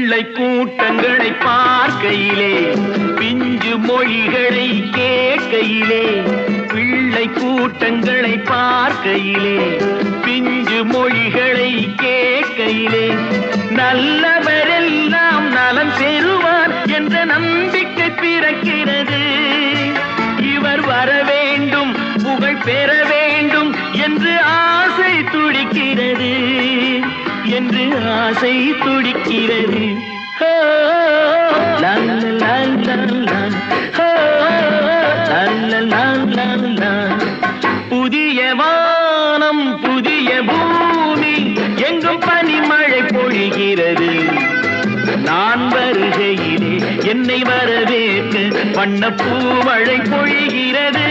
பிள்ளை கூட்டங்களை பார்க்கையிலே பிஞ்சு மொழிகளை கேட்கையிலே பிள்ளை கூட்டங்களை பார்க்கையிலே பிஞ்சு மொழிகளை கேட்கையிலே நல்லவரெல்லாம் நலம் பெறுவார் என்ற நம்பிக்கை பிறக்கிறது. இவர் வர வேண்டும் புகழ் பெற வேண்டும் என்று ஆசை துடிக்கிறது என்று ஆசை துடிக்கிறது. புதிய வானம் புதிய பூமி எங்கும் பனிமழை பொழிகிறது. நான் வருகையிலே என்னை வரவேற்க வண்ணப்பூ மழை பொழிகிறது.